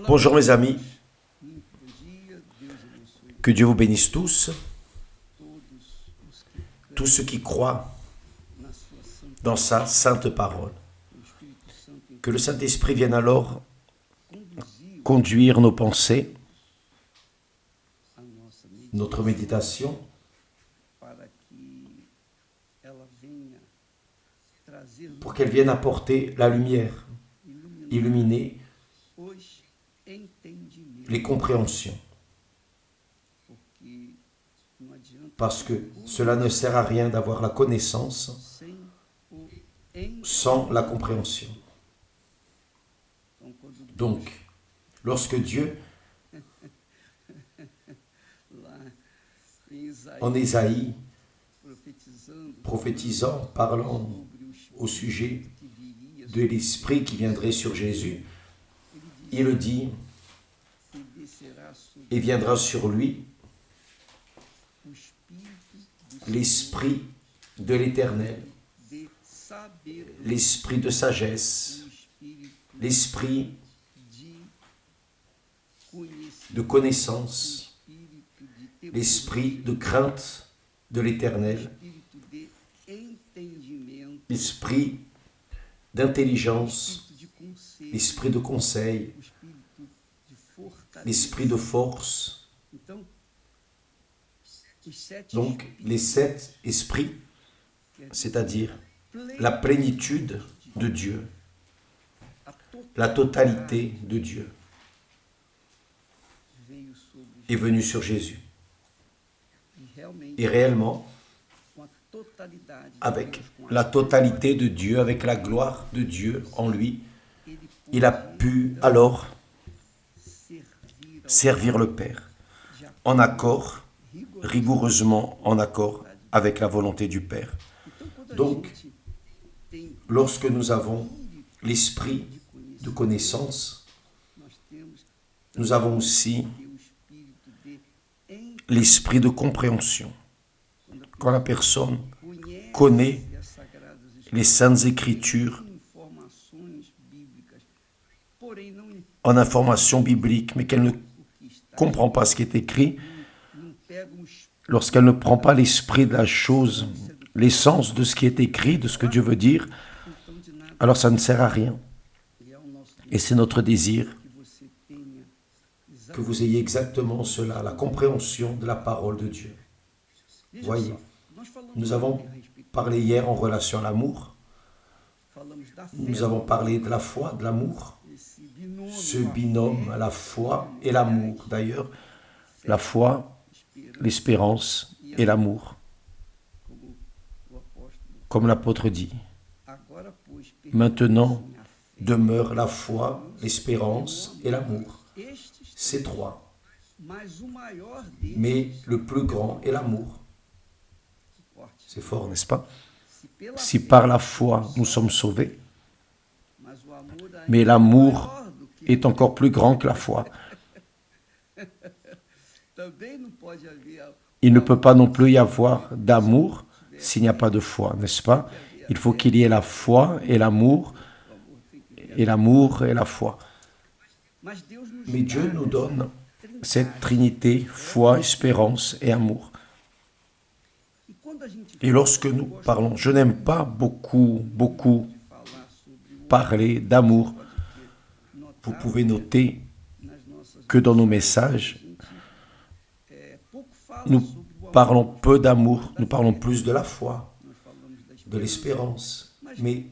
Bonjour mes amis, que Dieu vous bénisse tous ceux qui croient dans sa sainte parole. Que le Saint-Esprit vienne alors conduire nos pensées, notre méditation, pour qu'elle vienne apporter la lumière, illuminer les compréhensions. Parce que cela ne sert à rien d'avoir la connaissance sans la compréhension. Donc, lorsque Dieu, en Ésaïe, prophétisant, parlant au sujet de l'Esprit qui viendrait sur Jésus, il dit, et viendra sur lui l'Esprit de l'Éternel, l'Esprit de sagesse, l'Esprit de connaissance, l'Esprit de crainte de l'Éternel, l'Esprit d'intelligence, l'Esprit de conseil, l'Esprit de force. Donc, les 7 esprits, c'est-à-dire la plénitude de Dieu, la totalité de Dieu, est venue sur Jésus. Et réellement, avec la totalité de Dieu, avec la gloire de Dieu en lui, il a pu alors servir le Père en accord, rigoureusement en accord avec la volonté du Père. Donc, lorsque nous avons l'esprit de connaissance, nous avons aussi l'esprit de compréhension. Quand la personne connaît les Saintes Écritures en information biblique, mais qu'elle ne comprend pas ce qui est écrit, lorsqu'elle ne prend pas l'esprit de la chose, l'essence de ce qui est écrit, de ce que Dieu veut dire, alors ça ne sert à rien. Et c'est notre désir que vous ayez exactement cela, la compréhension de la parole de Dieu. Voyez, nous avons parlé hier en relation à l'amour. Nous avons parlé de la foi, de l'amour. Ce binôme, la foi et l'amour. D'ailleurs, la foi, l'espérance et l'amour. Comme l'apôtre dit. Maintenant demeure la foi, l'espérance et l'amour. Ces 3. Mais le plus grand est l'amour. C'est fort, n'est-ce pas? Si par la foi nous sommes sauvés, mais l'amour est encore plus grand que la foi. Il ne peut pas non plus y avoir d'amour s'il n'y a pas de foi, n'est-ce pas? Il faut qu'il y ait la foi et l'amour et la foi. Mais Dieu nous donne cette trinité, foi, espérance et amour. Et lorsque nous parlons, je n'aime pas beaucoup parler d'amour. Vous pouvez noter que dans nos messages, nous parlons peu d'amour, nous parlons plus de la foi, de l'espérance. Mais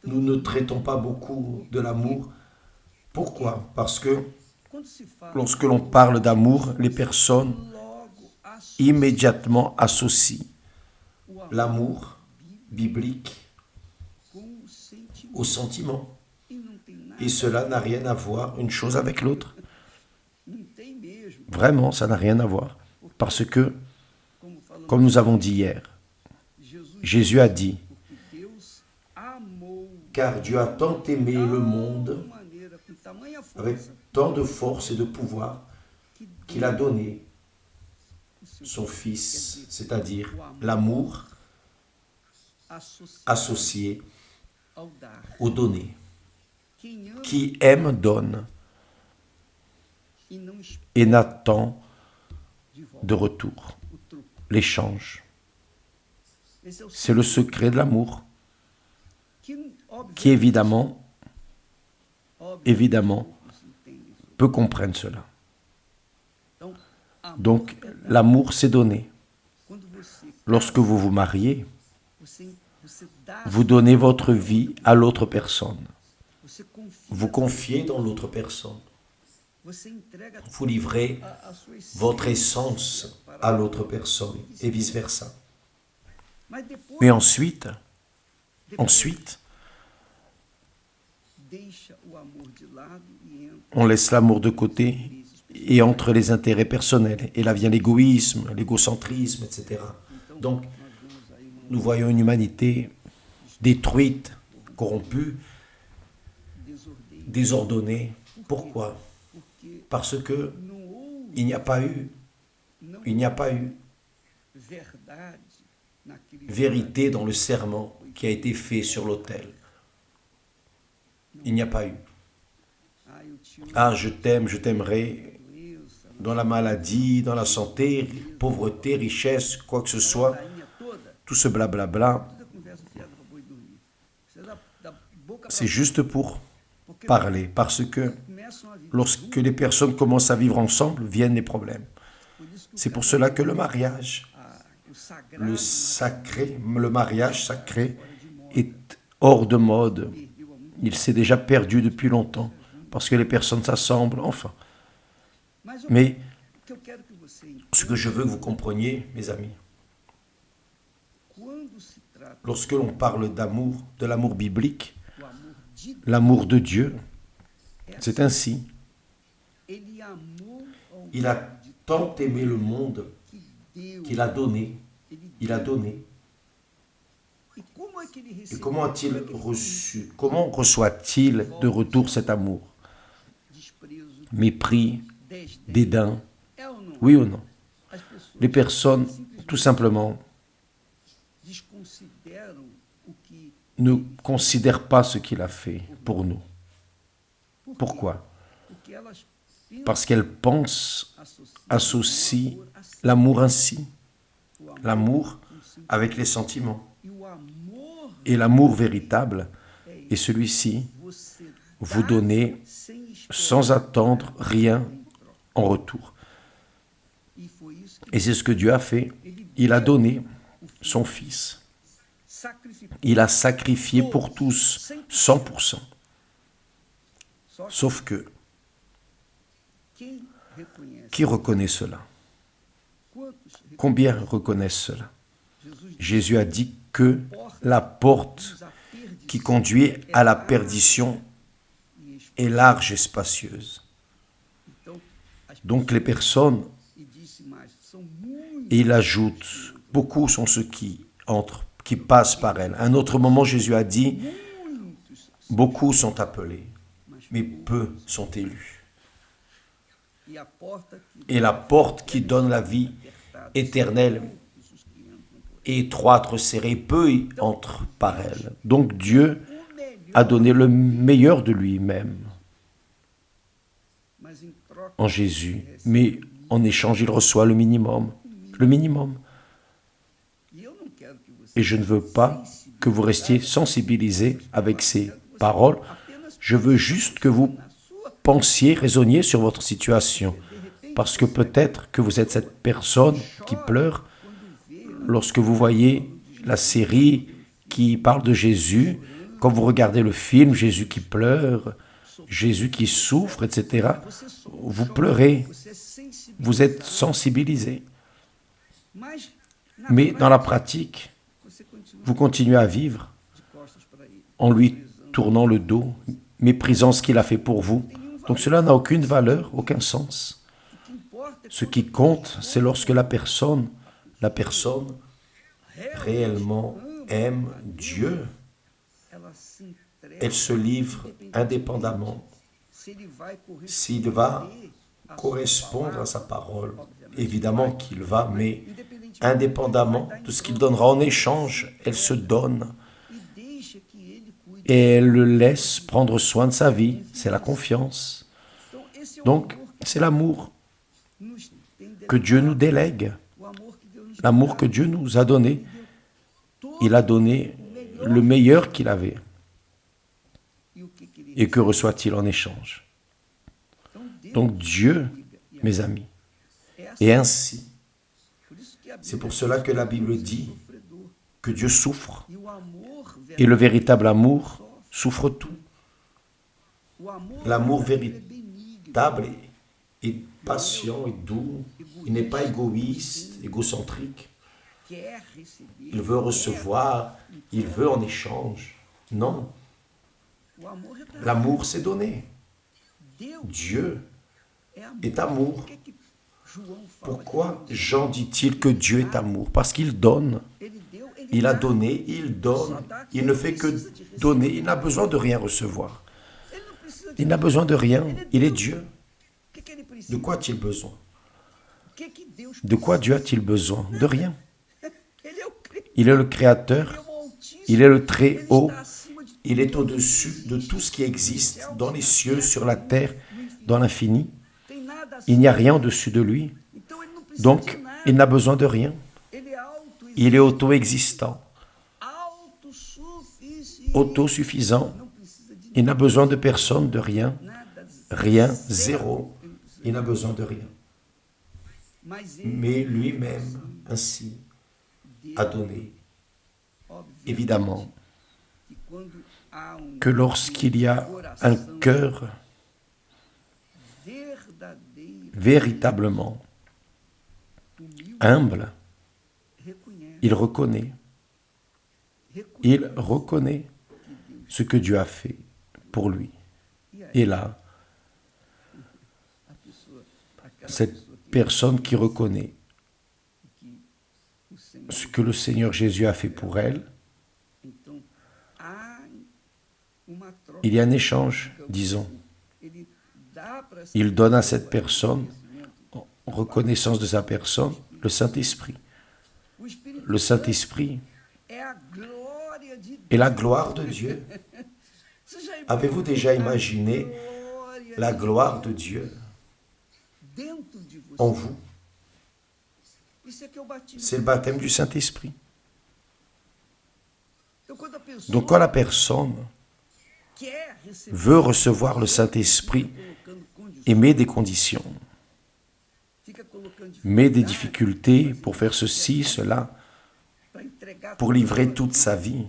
nous ne traitons pas beaucoup de l'amour. Pourquoi? Parce que lorsque l'on parle d'amour, les personnes immédiatement associent l'amour biblique au sentiment. Et cela n'a rien à voir une chose avec l'autre. Vraiment, ça n'a rien à voir. Parce que, comme nous avons dit hier, Jésus a dit, car Dieu a tant aimé le monde avec tant de force et de pouvoir qu'il a donné son Fils, c'est-à-dire l'amour associé au donné. Qui aime donne e não espera et n'attend de volta de retour, o truco. l'échange. Esse é o C'est le segredo secret de l'amour que, qui évidemment obviamente, poucos entendem sobre. peut comprendre cela. Então, amor Donc é dar. l'amour c'est donné. Quando você Lorsque casa, vous vous mariez, você dá a vous sua donnez vida, votre vie à l'autre personne. você confia, Vous confiez dans l'autre personne. você entrega Vous livrez a sua essência votre essence para à l'autre personne et vice-versa. Mas depois, Mais ensuite, deixa o amor de lado e entra on laisse l'amour de côté et entre les intérêts personnels. Et là vient l'égoïsme, l'égocentrisme, etc. Donc, nós vemos aí uma nous voyons une humanité détruite, corrompue, desordeio, désordonnée. Pourquoi? porque Parce que não houve il n'y a pas eu verdade naquele vérité dans le serment qui a été fait sur l'autel. Il n'y a pas eu. Ah, eu te amo, Ah, je t'aime, je t'aimerai, doença, dans la maladie, dans la santé, pauvreté, richesse, quoi que ce soit, ladainha toda, tout ce blablabla, toda conversa fiada para boi dormir. Você da boca c'est para juste pour porque parler. Parce que começam a viver lorsque les personnes commencent à vivre ensemble, viennent les problèmes. por isso que o C'est pour cela que le mariage, o sagrado le mariage sacré fora de moda, est hors de mode. perdeu há muito. Il s'est déjà perdu depuis longtemps parce que les personnes s'assemblent, enfin. Mas Mais o que eu quero que você ce que entenda, je veux que vous compreniez, mes amis, quando se trata lorsque l'on parle d'amour, de l'amour biblique, do amor de Deus, l'amour de Dieu, é c'est ainsi. ele amou ao Il a mundo de tant aimé le monde que deu, qu'il a donné, ele il a deu. donné. E como é que ele Et recebeu? comment a-t-il Como é que ele reçu, comment reçoit-il de retour cet amour? desprezo, Mépris, desdém, dédain, é ou não? oui ou non? As pessoas Les personnes, tout simplement, desconsideram o que ne considèrent pas ce qu'il a fait pour nous. por quê? Pourquoi? Porque elas pensam Parce qu'elles pensent, associent o amor assim, l'amour ainsi, o amor l'amour com sentimento. avec les sentiments. E o amor Et l'amour véritable é est celui-ci, você vous dar donnez sem esperar sans attendre rien em troca. en retour. E foi isso que Et c'est ce que Dieu a fait. ele Il a deu donné o filho, son Fils. sacrificou. Il a sacrifié pour tous, 100%. Só que Sauf que, quem reconhece, qui reconnaît cela? quantos reconhecem? Combien reconnaissent cela? Jesus Jésus a dit que la porte diz a perdição qui conduit à la perdition e expulsão. est large et spacieuse. Então, as Donc les personnes, e disse mais, são muitos. et il ajoute, beaucoup sont ceux qui entrent, qui passent par elle. À un autre moment, Jésus a dit, Muitos. beaucoup sont appelés, Mas mais peu sont élus. e a porta que Et la porte qui donne la vie apertada, éternelle muitos os que entram por est étroite, resserrée, peu y entrent par elle. Donc Dieu o melhor, a donné le meilleur de lui-même mas em troca en Jésus. Mais en échange, il reçoit le minimum. Le minimum. e eu não quero que você Et je ne veux pas que vous restiez sensibilisés avec ces paroles. apenas Je veux juste que vous na sua pensiez, raisonniez sur votre situation. Parce que peut-être que vous êtes cette personne qui pleure quando vê lorsque vous voyez la série qui parle de Jésus, quand vous regardez le film Jésus qui pleure, Jésus qui souffre, etc. você só Vous pleurez, você é sensibilizado, vous êtes sensibilisé. mas na Mais dans la prática, pratique, você continua vous continuez à vivre de costas para ele. en lui tournant le dos, méprisant ce qu'il a fait pour vous. Donc cela n'a aucune valeur, aucun sens. O que importa é Ce qui compte, c'est lorsque la personne réellement aime Dieu, ela se entrega, elle se livre indépendamment se ele vai s'il va corresponder à sua correspondre palavra, à sa parole. obviamente. Évidemment qu'il va, mais Independentemente indépendamment de ce qu'il donnera en échange, elle se donne e deixa que ele cuide et elle le laisse prendre soin de sa vie. C'est la confiance. Então, esse é o Donc, amor c'est l'amour que nos tem que Dieu nous delegado, délègue, o amour que Deus nos l'amour que dá. Dieu nous a donné. Il a donné le meilleur qu'il avait. E o que ele Et que reçoit-il en échange? Então, Deus Donc Dieu, e mes amis, é et assim. ainsi, Por isso que a c'est Bíblia pour cela que la Bible diz dit sofredor. que Dieu souffre, E o amor et le véritable amour souffre tout. o amor L'amour verdadeiro é benigno, Véritable est patient et doux. Il n'est pas égoïste, égocentrique. quer receber. Il veut recevoir, il veut en échange. Non, O amor é dado. l'amour c'est donné. Deus Dieu é amor. est amour. Por que João fala Pourquoi que Deus Jean dit-il que Dieu est amour? Parce qu'il donne. ele deu, ele Il a dá. donné, il donne. Il ne fait que donner. Il n'a besoin de rien recevoir. Ele não precisa de Il n'a besoin de rien. Il est Dieu. O que ele precisa? De quoi a-t-il besoin? O que Deus De quoi Dieu a-t-il besoin? De rien. Ele é o Cristo, Il est le ele Créateur. é o Altíssimo. Il est le Ele Très-Haut. está acima de Il est au-dessus de tout ce qui existe dans les cieux, sur la terre, dans l'infini. tem nada acima. Il n'y a rien au-dessus de lui. Então ele não precisa de Donc, nada. il n'a besoin de rien. Ele é auto, Il est auto-existant, autossuficiente. autosuffisant. Não precisa de Il n'a besoin de personne, de rien. nada. Rien, zéro. Il n'a besoin de rien. Mas ele, Mais lui-même, ainsi, a donné. óbvio, Évidemment que quando há que lorsqu'il y a un cœur verdadeiro, véritablement humilde, humble, reconhece, il reconnaît. Il reconnaît ce que Dieu a fait pour lui. E aí Et là, a pessoa, aquela cette pessoa personne qui reconnaît que o Senhor, ce que le Seigneur Jésus a fait pour elle, então há uma troca. il y a un échange, disons. Ele dá para essa Il donne à pessoa cette personne, conhecimento. en reconnaissance de sa personne, le Saint-Esprit. O Espírito Le Saint-Esprit é a glória de Deus. est la gloire de Dieu. Você já Avez-vous déjà imaginé glória la gloire de Dieu dentro de você? en vous? Isso é que é o batismo. C'est le baptême du Saint-Esprit. Então, quando a pessoa Donc quand la personne quer receber, veut recevoir le Saint-Esprit colocando condições, et met des conditions, fica colocando met des dificuldades difficultés pour faire ceci, cela, para entregar pour livrer toute sa vie,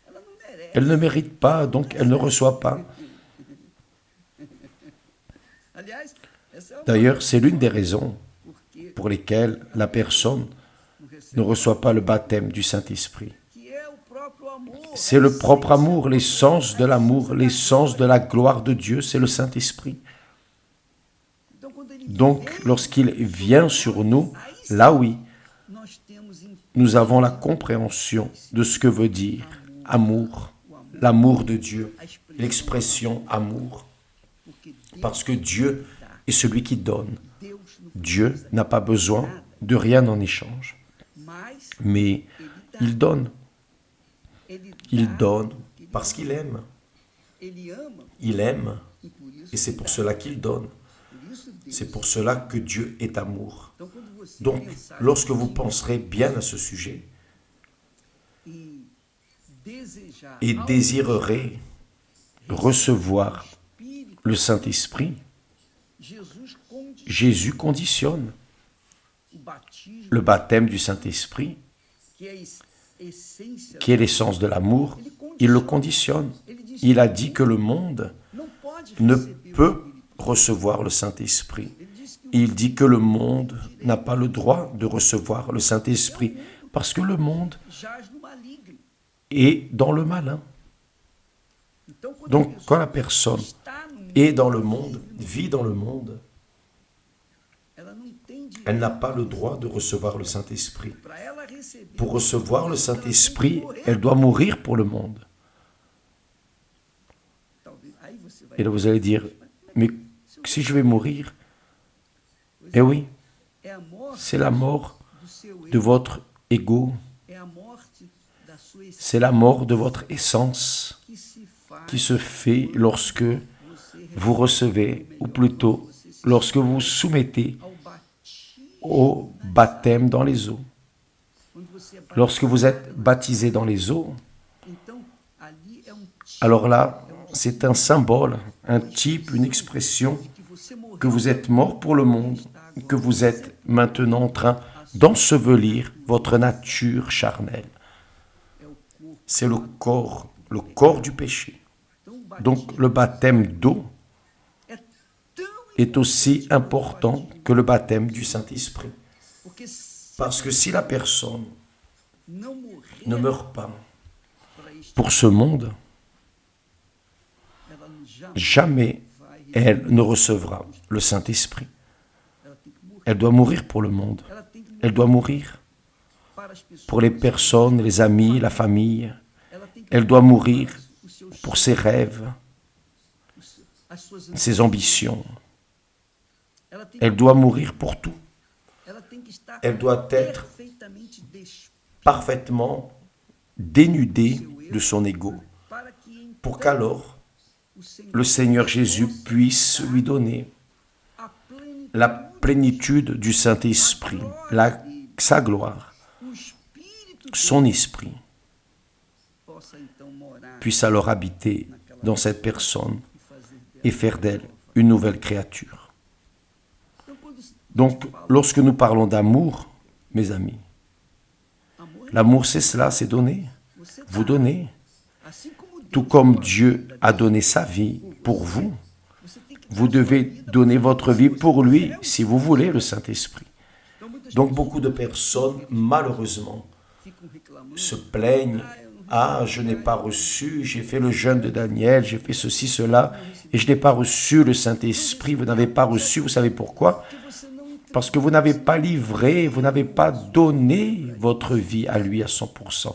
ela não merece. elle ne mérite pas, donc elle ne reçoit pas. Aliás, essa é uma D'ailleurs, c'est l'une des raisons porque pour lesquelles la personne não recebe, ne reçoit pas le baptême du Saint-Esprit. que é o próprio amor. C'est le propre amour, l'essence de l'amour, l'essence de la gloire de Dieu, c'est le Saint-Esprit. Então, quando ele Donc, vem, lorsqu'il vient sur nous, là oui, nós temos nous avons la compréhension de ce que veut dire amour, l'amour de Dieu, a expressão, l'expression amour, porque Deus, parce que Dieu est celui qui donne. Deus não Dieu n'a pas besoin de rien en échange, mais mais il donne. ele Il dá, donne parce qu'il aime. ele ama, Il aime e por isso et c'est pour cela qu'il donne. por isso Deus. C'est pour cela que Dieu est amour. Então, quando você Donc, pensar lorsque vous penserez bien à ce sujet e desejar et ao désirerez recevoir Espírito, le Saint-Esprit, Jesus condiciona Jésus conditionne o batismo, le baptême du Saint-Esprit, que é a essência, qui est l'essence de l'amour, il le conditionne. Il a dit que le monde não pode ne receber o peut Espírito. recevoir le Saint-Esprit. Ele diz que Il dit que le monde n'a pas le droit de recevoir le Saint-Esprit parce que le monde jaz no maligno. est dans le malin. Então, quando Donc, a pessoa quand la personne está no mundo, est dans le monde, vit dans le monde, ela não tem direito. elle n'a pas le droit de recevoir le Saint-Esprit. Para ela receber, Pour recevoir le Saint-Esprit, elle doit mourir pour le monde. talvez, aí você vai Et là, vous allez dire, mais si je vais mourir, eh oui, é a morte c'est la mort do seu de eu, votre ego, é a morte da sua essência c'est la mort de votre essence que se qui se fait lorsque vous recevez, ou plutôt lorsque vous vous soumettez ao batismo. au baptême dans les eaux. Quando você é Lorsque vous êtes baptisé dans les eaux, Então, ali é tipo alors là, c'est un symbole, un type, une expression que você morreu. que vous êtes mort pour le monde, que vous êtes maintenant en train d'ensevelir votre nature charnelle. É o corpo. C'est le corps du péché. Então, o batismo Donc le baptême d'eau é tão est aussi important que le baptême du Saint-Esprit. porque se Parce que si la personne não morrer ne meurt pas para este, pour ce monde, ela jamais jamais vai. elle ne recevra le Saint-Esprit. Ela tem que morrer. Elle doit mourir pour le monde. Ela tem que morrer Elle doit mourir para as pessoas. pour les personnes, les amis, la famille. Ela tem que Elle doit mourir os seus pour ses rêves, as suas ses ambitions. ela tem que Elle doit mourir pour tout. ela tem que estar Elle doit être perfeitamente despida parfaitement dénudée de son ego, para que então pour qu'alors o Senhor le Seigneur Jésus puisse lui donner a plenitude, la plénitude du Saint-Esprit, sa gloire, o Espírito son esprit, possa então morar puisse alors habiter dans cette personne e fazer dela. et faire d'elle une nouvelle créature. Então, quando Donc, lorsque nous parlons d'amour, mes amis, amor, l'amour c'est cela, c'est donner. você Vous donnez, assim como Deus, tout comme Dieu a donné sa vie pour vous, você tem que vous devez donner votre vie pour lui si vous voulez le Saint-Esprit. Então, muitas Donc beaucoup de personnes, malheureusement, ficam reclamando. se plaignent. Ah, je n'ai pas reçu, j'ai fait le jeûne de Daniel, j'ai fait ceci, cela, et je n'ai pas reçu le Saint-Esprit. Vous n'avez pas reçu, vous savez pourquoi? Que você não entregou. Parce que vous n'avez pas livré, vous n'avez pas donné votre vie à lui à 100%.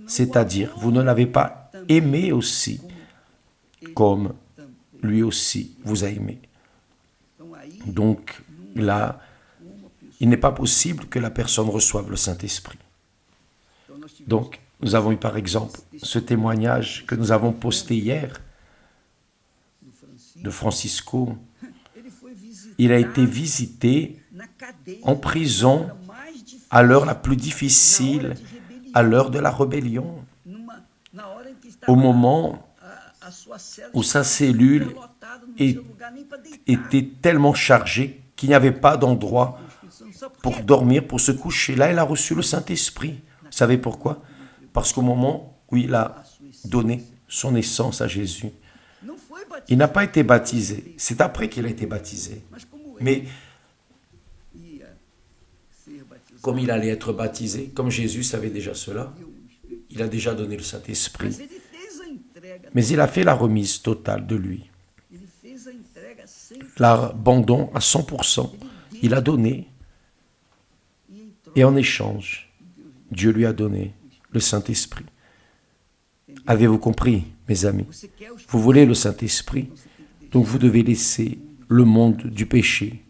C'est-à-dire, vous ne l'avez pas aimé aussi, comme lui aussi vous a aimé. Então aí Donc là, il n'est pas possible que la personne reçoive le Saint-Esprit. então nós tivemos Donc, nous avons eu par exemple ce témoignage que nous avons posté hier do Francisco. de Francisco. Ele foi visitar Il a été visité na cadeia en prison na hora mais difícil, à l'heure la plus difficile, à l'heure de la rébellion, na hora em que estava au moment a sua cela où sa estava cellule superlotada, não est- tinha lugar nem para deitar. était tellement chargée qu'il n'y avait pas d'endroit O Espírito Santo só porque pour dormir, pour se coucher. Là, il a reçu le Saint-Esprit. Vous savez pourquoi? Parce qu'au moment où il a donné son essence à Jésus, não foi il batizado, n'a pas été baptisé. C'est après qu'il a été baptisé. mas como Mais ele ia ser batizado, comme il allait être baptisé, comme Jésus savait déjà cela, deu o Espírito. il a déjà donné le Saint-Esprit. Mas ele fez a entrega, Mais il a fait la remise totale de lui, ele fez a entrega sem l'abandon à 100%. Il a donné e em troca et en échange, Dieu lui a donné le Saint-Esprit. Avez-vous compris, mes amis? você quer o Espírito, Vous voulez le Saint-Esprit, você tem que deixar. donc vous devez laisser le monde du péché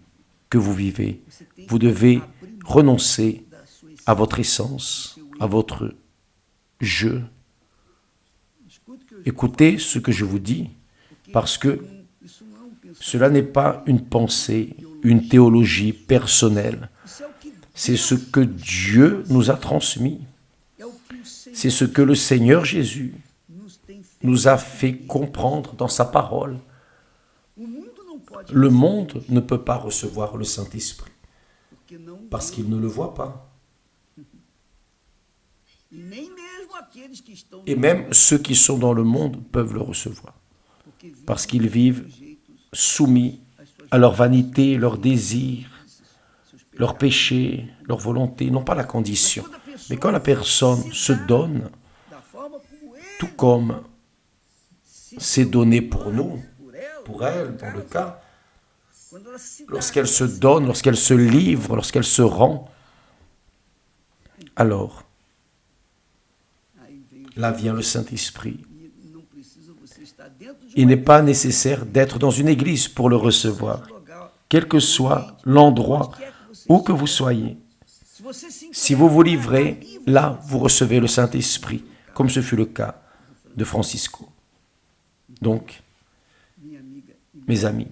que vous vivez. Você tem Vous que devez abrir mão renoncer da sua essência. à votre essence, à votre jeu. Escute o que eu Écoutez ce que je vous dis, parce que isso não é um pensamento. cela n'est pas une pensée, une théologie personnelle. Isso é o que C'est ce que Dieu nous a transmis. é o que o Senhor C'est ce que le Seigneur Jésus nos tem feito. nous a fait comprendre dans sa parole. O mundo não pode Le monde ne peut pas recevoir le Saint-Esprit porque não parce qu'il ne le voit pas. e nem mesmo aqueles que estão Et même ceux qui sont dans le monde peuvent le recevoir porque vivem parce qu'ils vivent sujeitos soumis às suas à leur vanité, leurs désirs, seus pecados. leurs péchés, leur volonté, non pas la condition. Mais quand la personne se donne, Da forma como ele tout comme se c'est donné pour nous, por ela, pour elle, dans le cas, quando ela se dá, lorsqu'elle se donne, lorsqu'elle se livre, lorsqu'elle se rend, alors aí vem o là vient le Saint-Esprit. e não precisa você estar dentro de Il n'est pas nécessaire d'être dans une église pour le recevoir, um lugar. quel que soit l'endroit où que vous soyez. Se você se Si vous vous livrez, là, vous recevez le Saint-Esprit, comme ce fut le cas de Francisco. Donc, minha amiga, e mes amis,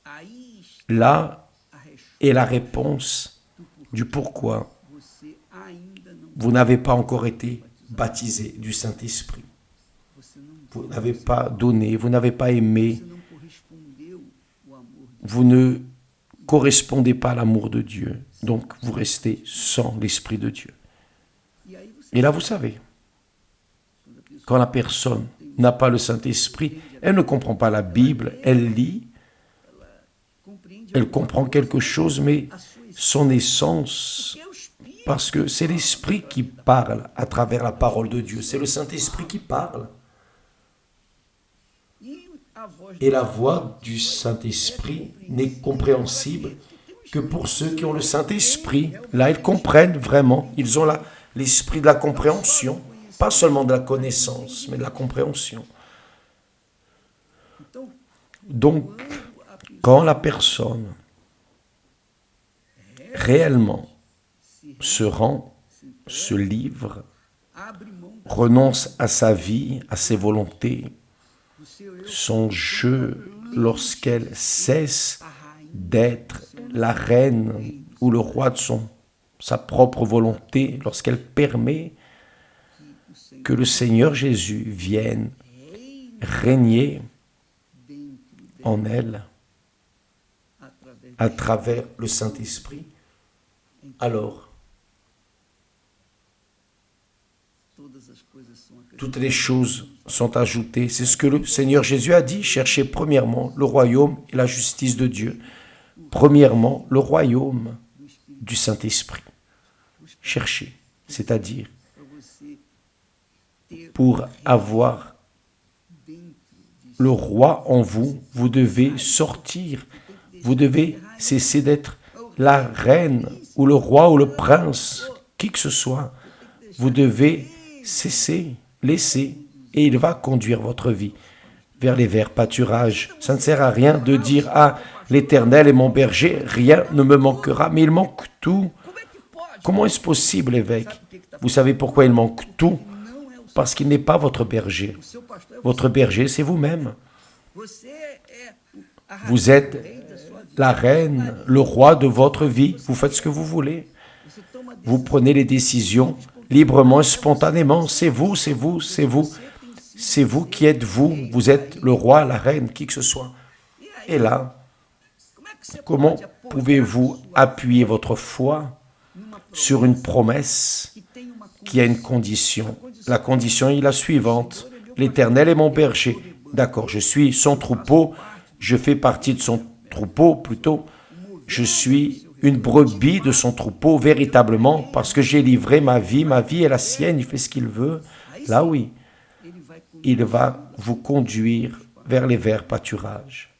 aí está là a resposta est la réponse do porquê du pourquoi você ainda não vous n'avez pas encore été baptisé du Saint-Esprit. você não Vous deu, n'avez pas donné, vous n'avez pas aimé, você não correspondeu ao amor de vous ne correspondez pas à l'amour de Dieu. Donc, vous restez sans l'Esprit de Dieu. E aí você Et là, vous savez, quando a pessoa quand la personne n'a pas le Saint-Esprit, elle ne comprend pas la Bible, elle lit, compreende elle alguma comprend coisa, quelque chose, mais a sua essência, son essence, que é o Espírito parce que c'est l'Esprit qui parle à travers la parole de Dieu. C'est le Saint-Esprit qui parle. e a voz Et la voix du Saint-Esprit n'est compréhensible que pour ceux qui ont le Saint-Esprit. Là, ils comprennent vraiment. Ils ont l'esprit de la compréhension. Pas seulement de la connaissance, mais de la compréhension. Então, Donc, quando a pessoa quand la personne réellement se rend, se livre, abre mão renonce à sa vie, à ses volontés, do seu eu, son jeu, lorsqu'elle cesse a rainha d'être la reine ou le roi de sa propre volonté, lorsqu'elle permet que o Senhor que le Seigneur Jésus vienne reina régner dentro dela en elle através à travers le Saint-Esprit, alors todas as coisas são toutes les choses sont ajoutées. C'est ce que le Seigneur Jésus a dit. Cherchez premièrement le royaume et la justice de Dieu. Premièrement, le royaume du Saint-Esprit. Cherchez, c'est-à-dire para você ter pour avoir dentro de le roi en vous, vous devez sortir. Vous devez cesser d'être la reine ou le roi ou le prince, qui que ce soit. Vous devez cesser, laisser, et il va conduire votre vie vers les verts pâturages. Ça ne sert à rien de dire « Ah, l'Éternel est mon berger, rien ne me manquera », mais il manque tout. como é que pode? Comment est-ce possible, évêque? Vous savez pourquoi il manque tout? Não é o Parce qu'il n'est pas votre berger. seu pastor, é Votre berger, c'est vous-même. você é a Vous rainha, êtes o rei da sua vida. la reine, le roi de votre vie. Vous faites ce que vous voulez. Você toma Vous prenez les décisions librement, spontanément. C'est vous, c'est vous, c'est vous. C'est vous qui êtes vous. Vous êtes le roi, la reine, qui que ce soit. Et là, como é que você comment pode apoiar pouvez-vous sua appuyer votre foi numa sur une promesse que tem uma qui a une condition? La condition est la suivante. L'Éternel est mon berger. D'accord, je suis son troupeau. Je fais partie de son troupeau plutôt. Je suis une brebis de son troupeau véritablement parce que j'ai livré ma vie est la sienne, il fait ce qu'il veut. Là oui, ele vai com il va vous conduire vers les verts pâturages.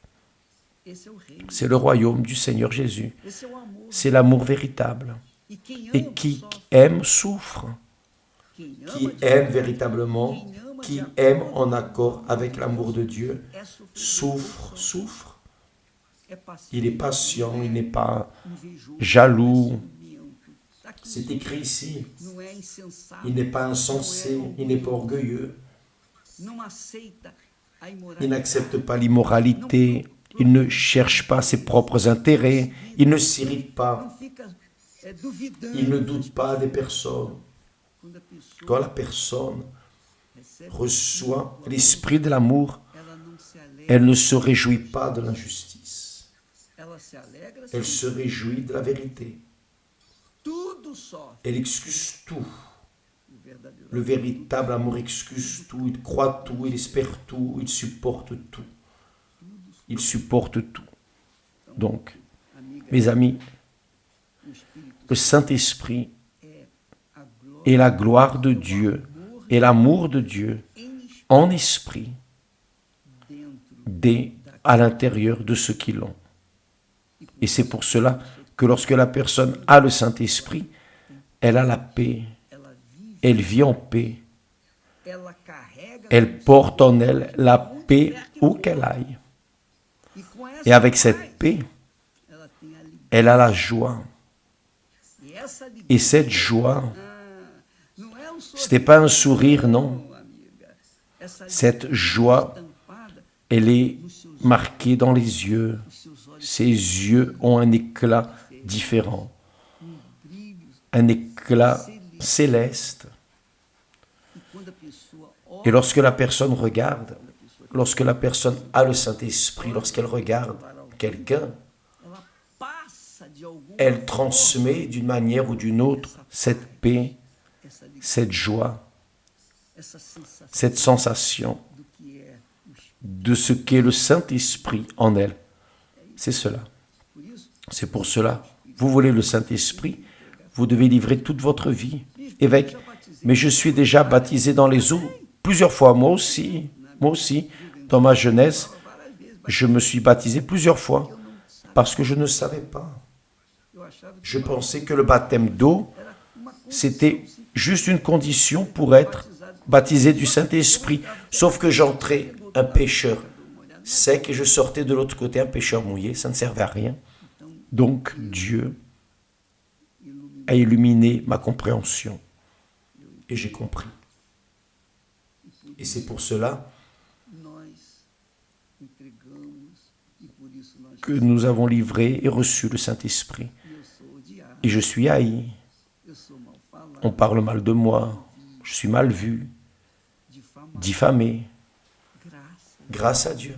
esse é o reino, C'est le royaume du Seigneur Jésus. esse é o amor. C'est l'amour véritable. E quem Et ama qui sofre, aime souffre. quem Qui ama de aime véritablement, quem ama qui de aime acordo en accord avec l'amour de Dieu, é sofredor, souffre, souffre. é paciente, Il est patient, il n'est pas invejoso, jaloux. ciumento. Tá aqui, C'est écrit ici. não é insensato, Il n'est pas insensé, il n'est pas orgueilleux. não aceita a Il imoralidade, n'accepte pas l'immoralité. Il ne cherche pas ses propres intérêts. Il ne s'irrite não pas. fica duvidando. Il ne doute pas des personnes. Quando a pessoa Quand la personne recebe, reçoit l'esprit de l'amour, ela não se alegra, elle ne se réjouit pas de l'injustice. ela se alegra, Elle sim, se réjouit de la vérité. tudo sofre. Elle excuse tout. O verdadeiro Le véritable amour excuse tout. Il croit tout, il espère tout, il supporte tout. Il supporte tout. Donc, amiga, mes amis, o Espírito le Saint-Esprit é a glória est la gloire de Dieu et l'amour de Dieu em en esprit dentro, à l'intérieur de ceux qui l'ont. Et c'est pour cela que lorsque la personne a le Saint-Esprit, elle a la paix, ela vive, elle vit en paix, ela carrega elle porte en elle la paix où qu'elle aille. e com essa Et avec paz, cette paix, ela tem a alegria. elle a la joie. E essa alegria Et cette joie, não é um ce n'est pas un sourire, non. amiga. Essa alegria Cette joie, Elle est marquée dans les yeux. os seus olhos Ses yeux ont un éclat différent, brilhos. un éclat céleste. E quando a pessoa Et olha, lorsque la personne regarde, lorsque la personne a le Saint-Esprit, lorsqu'elle regarde quelqu'un, ela passa de alguma elle forma transmet d'une manière ou d'une autre cette paix, essa alegria, cette joie, essa sensação cette sensation do que é o Espírito. de ce qu'est le Saint-Esprit en elle. C'est cela. Por isso, C'est pour cela. Vous voulez le Saint-Esprit, vous devez livrer toute votre vie. Évêque, mais je suis déjà baptisé dans les eaux plusieurs fois. Moi aussi, dans ma jeunesse, várias vezes, je me suis baptisé plusieurs fois parce que je ne savais pas. eu achava que Je pensais que le baptême d'eau, era uma condição. c'était juste une condition pour être baptisé du Saint-Esprit. Sauf que j'entrais un pécheur sec et je sortais de l'autre côté un pécheur mouillé. Ça ne servait à rien. Donc Dieu a illuminé ma compréhension. Et j'ai compris. Et c'est pour cela Nós entregamos e por isso nós. que nous avons livré et reçu le Saint-Esprit. Eu sou odiado, Et je suis haï. eu sou mal falado, On parle mal de moi. Je suis mal vu, difamado. diffamé. Graça, Grâce à Dieu.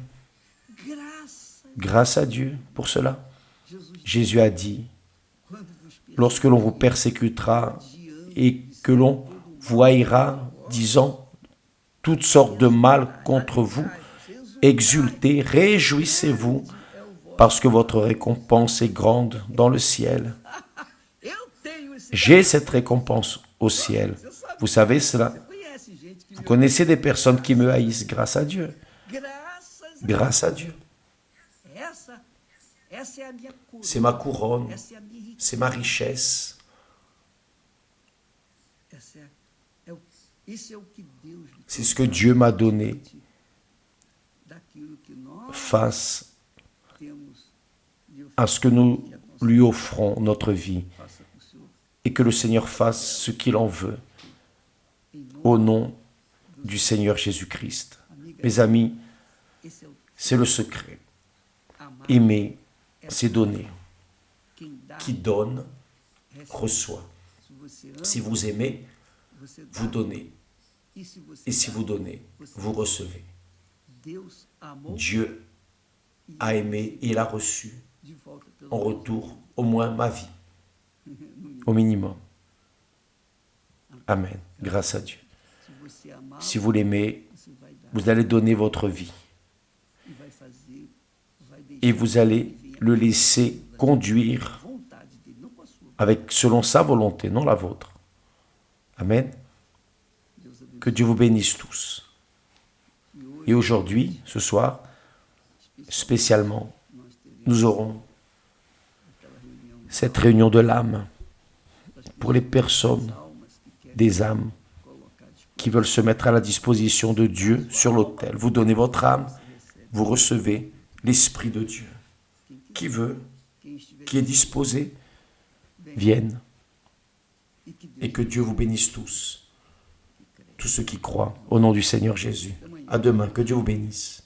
graça. Grâce à Dieu pour cela. Jesus, Jésus a dit, quando vos lorsque l'on vous persécutera et que l'on vous haïra, disant toutes sortes de mal contre vous, exultez, réjouissez-vous, parce que votre récompense est grande dans le ciel. eu tenho esse. J'ai cette récompense au ciel. Vous savez cela. Conhece gente que Vous connaissez des personnes qui me haïssent grâce à Dieu. graças a Grâce à Dieu. essa é a minha cura. C'est ma couronne, Essa é a minha riqueza. c'est ma richesse. Isso é o que Deus lhe C'est ce que Dieu m'a donné daquilo que nós face temos lhe à ce que nous lui offrons notre vie faça com o Senhor. et que le Seigneur fasse ce qu'il en veut Em nome, au nom du Seigneur Jésus-Christ. amiga, Mes amis, esse é o c'est le secret. amar. Aimer, c'est donner. Quem dá, Qui donne, recebe. reçoit. Se você ama, Si vous aimez, você dá. vous donnez. E se você Et si dá, vous donnez, vous recevez. Deus amou Dieu a aimé et il a reçu de volta pelo en retour au moins ma vie, au minimum. Amen. Grâce à Dieu. Se você amar, Si vous l'aimez, você vai dar vous allez donner votre vie e vai fazer, vai deixar et vous allez que venha le laisser conduire a vontade dele, não com a sua. avec selon sa volonté, non la vôtre. Amen. Deus abençoe. Que Dieu vous bénisse tous. E hoje, Et aujourd'hui, ce soir, spécialement, nós teremos nous aurons aquela reunião cette réunion de l'âme das pour les personnes, almas que querem des âmes colocar à qui veulent se mettre à la disposition de Dieu sur l'autel. Vous donnez votre âme, vous recevez l'Esprit de Dieu. Qui veut, quem estiver qui est disposé, vienne. Et que Dieu vous bénisse tous. Tous ceux qui croient, au nom du Seigneur Jésus. À demain, que Dieu vous bénisse.